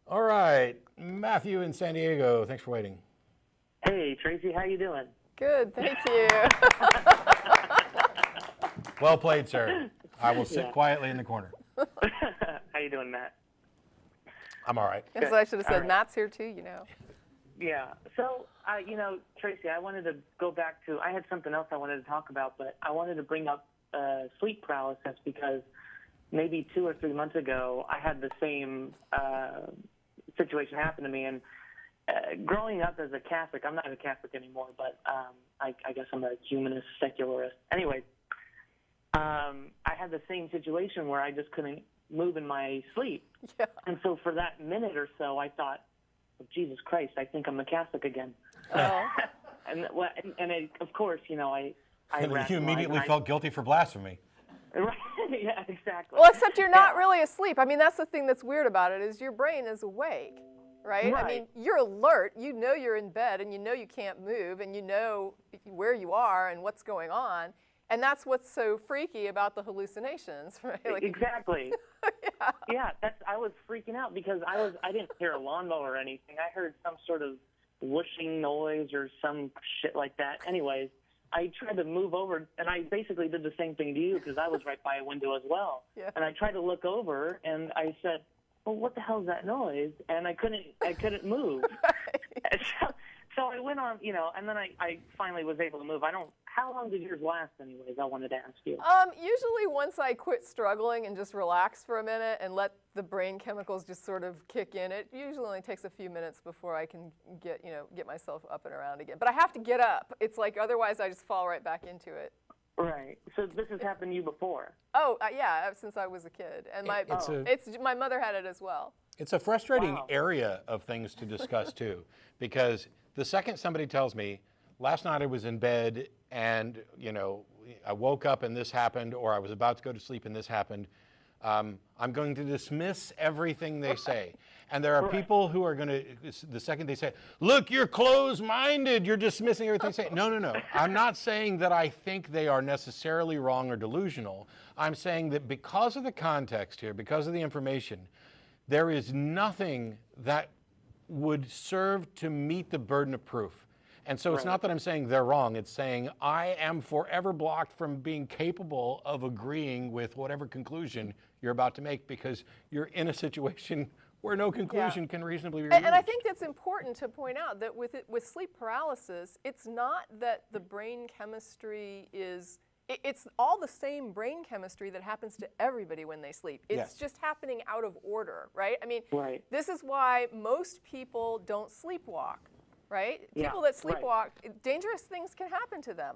All right, Matthew in San Diego. Thanks for waiting. Hey, Tracie, how you doing? Good, thank you. Well played, sir. I will sit quietly in the corner. How you doing, Matt? I'm all right. Yes, I should have said right. Matt's here too, you know. Yeah. So, Tracie, I wanted to go back to, I had something else I wanted to talk about, but I wanted to bring up sleep paralysis because maybe 2 or 3 months ago, I had the same situation happen to me. And growing up as a Catholic, I'm not a Catholic anymore, but I guess I'm a humanist, secularist. Anyway, I had the same situation where I just couldn't move in my sleep. Yeah. And so for that minute or so, I thought, oh, Jesus Christ, I think I'm a Catholic again. Oh. Of course, I You immediately felt guilty for blasphemy. Right. Yeah, exactly. Well, except you're not really asleep. I mean, that's the thing that's weird about it is your brain is awake, right? I mean, you're alert. You know you're in bed, and you know you can't move, and you know where you are and what's going on. And that's what's so freaky about the hallucinations, right? Like, exactly. Yeah. I was freaking out because I didn't hear a lawnmower or anything. I heard some sort of whooshing noise or some shit like that. Anyways, I tried to move over, and I basically did the same thing to you because I was right by a window as well. Yeah. And I tried to look over, and I said, well, what the hell is that noise? And I couldn't move. Right. So I went on, and then I finally was able to move. How long did yours last anyways? I wanted to ask you. Usually once I quit struggling and just relax for a minute and let the brain chemicals just sort of kick in, it usually only takes a few minutes before I can get myself up and around again. But I have to get up. It's like otherwise I just fall right back into it. Right. So this has happened to you before? Oh, yeah, since I was a kid. And my mother had it as well. It's a frustrating area of things to discuss too, because the second somebody tells me, last night I was in bed and, I woke up and this happened, or I was about to go to sleep and this happened, I'm going to dismiss everything they say. And there are people who are going to, the second they say, look, you're closed-minded, you're dismissing everything they say. No. I'm not saying that I think they are necessarily wrong or delusional. I'm saying that because of the context here, because of the information, there is nothing that would serve to meet the burden of proof. And so it's not that I'm saying they're wrong, it's saying I am forever blocked from being capable of agreeing with whatever conclusion you're about to make because you're in a situation where no conclusion can reasonably be reached. And I think that's important to point out that with sleep paralysis, it's not that the brain chemistry is, it's all the same brain chemistry that happens to everybody when they sleep. It's just happening out of order, right? I mean, this is why most people don't sleepwalk. Right? Yeah, people that sleepwalk, dangerous things can happen to them.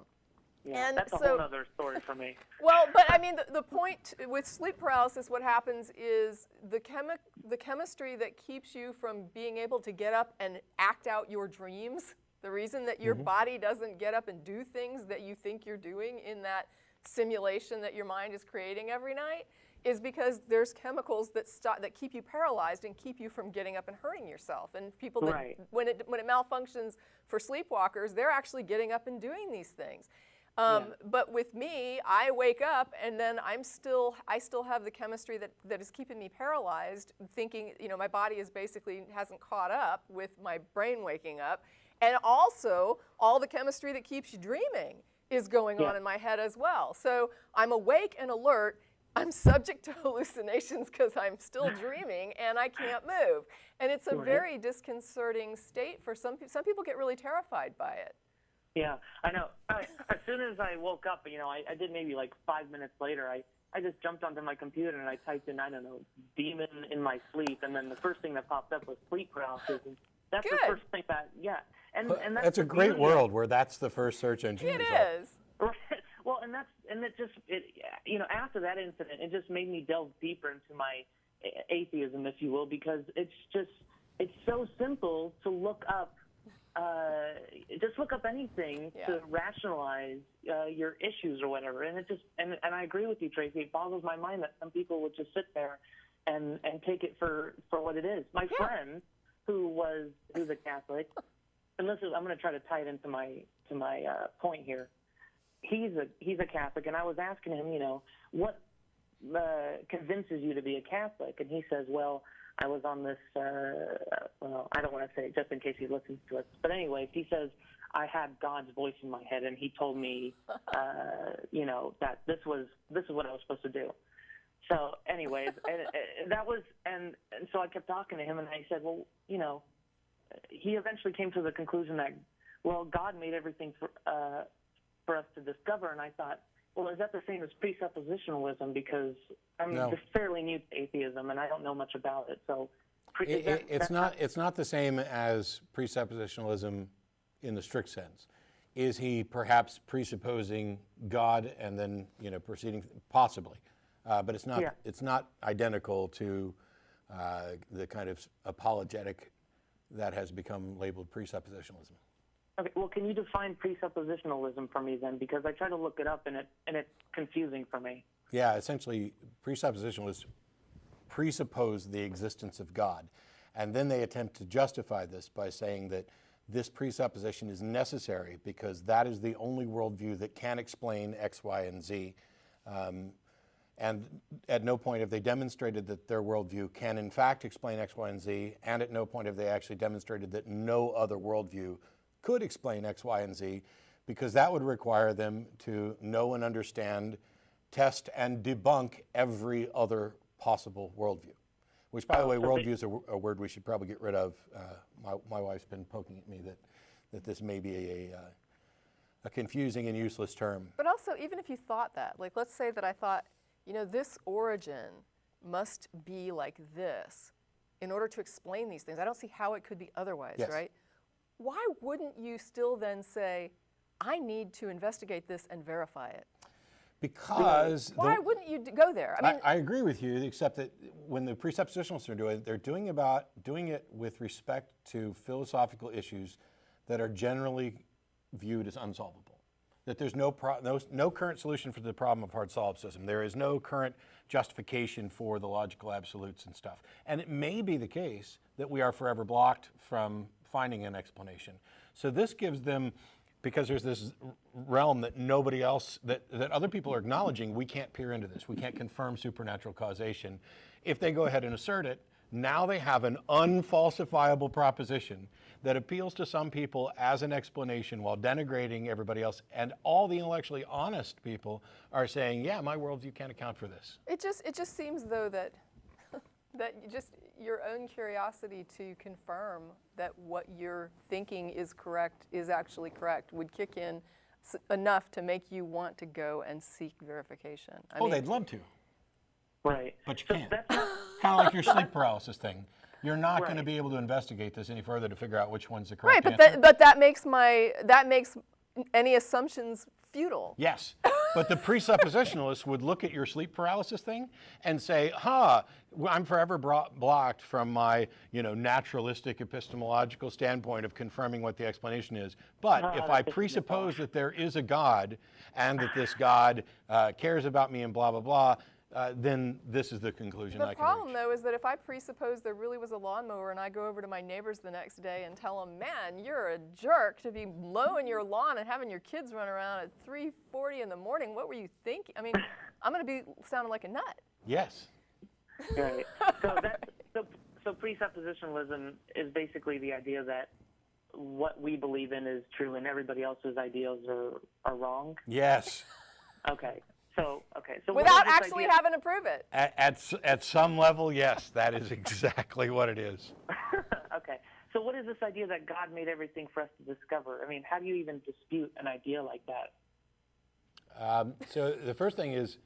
Yeah, and that's a whole other story for me. Well, but I mean, the point with sleep paralysis, what happens is the chemistry that keeps you from being able to get up and act out your dreams, the reason that your body doesn't get up and do things that you think you're doing in that simulation that your mind is creating every night, is because there's chemicals that keep you paralyzed and keep you from getting up and hurting yourself. And people that when it malfunctions for sleepwalkers, they're actually getting up and doing these things. But with me, I wake up and then I still have the chemistry that is keeping me paralyzed, thinking my body is basically hasn't caught up with my brain waking up, and also all the chemistry that keeps you dreaming is going on in my head as well. So I'm awake and alert. I'm subject to hallucinations because I'm still dreaming and I can't move. And it's a very disconcerting state for some people. Some people get really terrified by it. Yeah, I know. As soon as I woke up, I did maybe like 5 minutes later, I just jumped onto my computer and I typed in, demon in my sleep. And then the first thing that popped up was sleep paralysis. And that's the first thing that, And that's a great world where that's the first search engine result. It is. Well, after that incident, it just made me delve deeper into my atheism, if you will, because it's so simple to look up, just look up anything to rationalize your issues or whatever. And and I agree with you, Tracie. It boggles my mind that some people would just sit there and take it for what it is. My friend, who's a Catholic, and I'm going to try to tie it into my point here. He's a Catholic, and I was asking him, what convinces you to be a Catholic? And he says, well, I was on this, well, I don't want to say it just in case he listens to us. But anyways, he says, I had God's voice in my head, and he told me, that this is what I was supposed to do. So anyways, and so I kept talking to him, and I said, well, he eventually came to the conclusion that, well, God made everything for us to discover. And I thought, well, is that the same as presuppositionalism? Because I'm just fairly new to atheism, and I don't know much about it. So it's not the same as presuppositionalism in the strict sense. Is he perhaps presupposing God and then proceeding? Possibly, but it's not. Yeah. It's not identical to the kind of apologetic that has become labeled presuppositionalism. Okay, well, can you define presuppositionalism for me then? Because I try to look it up, and it's confusing for me. Yeah, essentially, presuppositionalists presuppose the existence of God, and then they attempt to justify this by saying that this presupposition is necessary because that is the only worldview that can explain X, Y, and Z. And at no point have they demonstrated that their worldview can in fact explain X, Y, and Z, and at no point have they actually demonstrated that no other worldview could explain X, Y, and Z, because that would require them to know and understand, test, and debunk every other possible worldview. Which, by the way, worldview is a word we should probably get rid of. My wife's been poking at me that this may be a confusing and useless term. But also, even if you thought that, like let's say that I thought, this origin must be like this in order to explain these things. I don't see how it could be otherwise, Yes. right? Why wouldn't you still then say, I need to investigate this and verify it? Because why wouldn't you go there? I agree with you, except that when the presuppositionalists are doing it, they're doing it with respect to philosophical issues that are generally viewed as unsolvable. That there's no current solution for the problem of hard solipsism. There is no current justification for the logical absolutes and stuff. And it may be the case that we are forever blocked from finding an explanation. So this gives them, because there's this realm that nobody else, that other people are acknowledging, we can't peer into this. We can't confirm supernatural causation. If they go ahead and assert it, now they have an unfalsifiable proposition that appeals to some people as an explanation while denigrating everybody else. And all the intellectually honest people are saying, yeah, my worldview can't account for this. It just seems though that your own curiosity to confirm that what you're thinking is correct is actually correct would kick in enough to make you want to go and seek verification. I mean, they'd love to. Right. But you can't. Kind of like your sleep paralysis thing. You're not going to be able to investigate this any further to figure out which one's the correct answer. But that makes any assumptions futile. Yes. But the presuppositionalists would look at your sleep paralysis thing and say, I'm forever blocked from my naturalistic epistemological standpoint of confirming what the explanation is. But if I presuppose that there is a God and that this God cares about me and blah, blah, blah, then this is the conclusion I can reach. The problem, though, is that if I presuppose there really was a lawnmower and I go over to my neighbors the next day and tell them, man, you're a jerk to be mowing your lawn and having your kids run around at 3:40 in the morning, what were you thinking? I mean, I'm going to be sounding like a nut. Yes. Right. So presuppositionalism is basically the idea that what we believe in is true and everybody else's ideas are wrong? Yes. Okay. So without actually having to prove it. At some level, yes, that is exactly what it is. Okay. So what is this idea that God made everything for us to discover? I mean, how do you even dispute an idea like that? So the first thing is,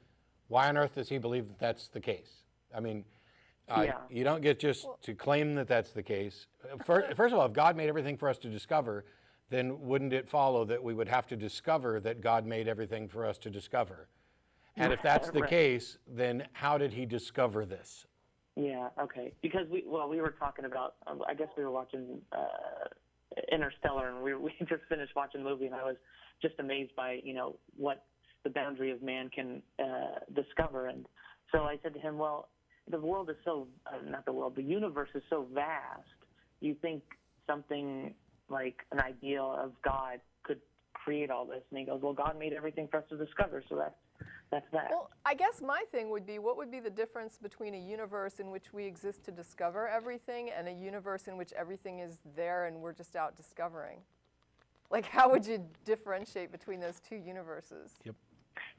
why on earth does he believe that that's the case? I mean, you don't get just to claim that that's the case. First of all, if God made everything for us to discover, then wouldn't it follow that we would have to discover that God made everything for us to discover? And if that's the case, then how did he discover this? Yeah, okay. Because we were talking about, I guess we were watching Interstellar, and we just finished watching the movie, and I was just amazed by, what the boundary of man can discover. And so I said to him, well, the world is the universe is so vast, you think something like an ideal of God could create all this? And he goes, well, God made everything for us to discover, so that's that. Well, I guess my thing would be, what would be the difference between a universe in which we exist to discover everything and a universe in which everything is there and we're just out discovering? Like, how would you differentiate between those two universes? Yep.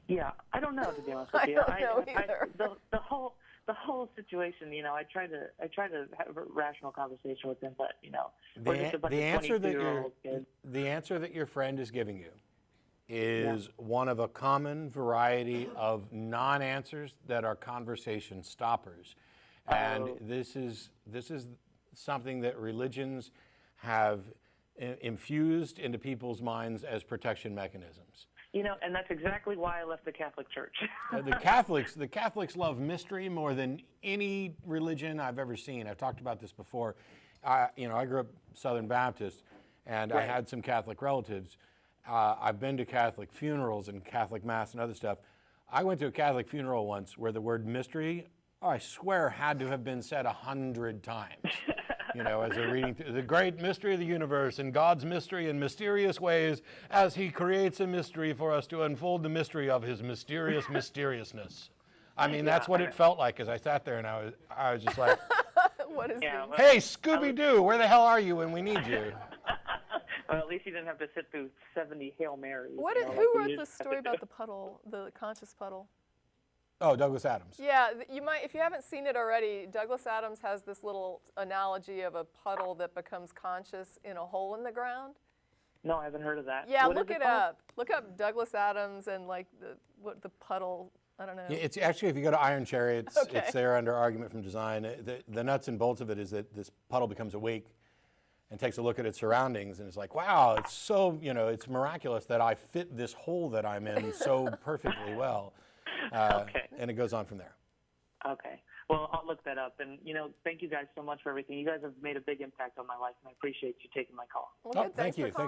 Yeah, I don't know, to be honest with you. I don't know either. The whole situation, I try to have a rational conversation with them, but we're just a bunch of 22-year-old kids. The answer that your friend is giving you is one of a common variety of non-answers that are conversation stoppers. And this is something that religions have infused into people's minds as protection mechanisms. And that's exactly why I left the Catholic Church. The Catholics love mystery more than any religion I've ever seen. I've talked about this before. I grew up Southern Baptist, and I had some Catholic relatives. I've been to Catholic funerals and Catholic Mass and other stuff. I went to a Catholic funeral once where the word mystery, I swear, had to have been said 100 times. As they're reading through the great mystery of the universe and God's mystery in mysterious ways as he creates a mystery for us to unfold the mystery of his mysterious mysteriousness. I mean, that's what it felt like as I sat there, and I was just like, What is Yeah, this? hey, Scooby-Doo, where the hell are you when we need you? Well, at least you didn't have to sit through 70 Hail Marys. Who wrote the story about the puddle, the conscious puddle? Oh, Douglas Adams. Yeah, you might, if you haven't seen it already, Douglas Adams has this little analogy of a puddle that becomes conscious in a hole in the ground. No, I haven't heard of that. Yeah, What look is it called? up. Look up Douglas Adams and like the puddle. I don't know. Yeah, it's actually, if you go to Iron Chariot, Okay. it's there under argument from design. The nuts and bolts of it is that this puddle becomes awake and takes a look at its surroundings, and it's like, wow, it's so, it's miraculous that I fit this hole that I'm in so perfectly well. Okay. And it goes on from there. Okay. Well, I'll look that up. And, thank you guys so much for everything. You guys have made a big impact on my life, and I appreciate you taking my call. Well, Oh, good. thank Thanks for you. Thanks calling.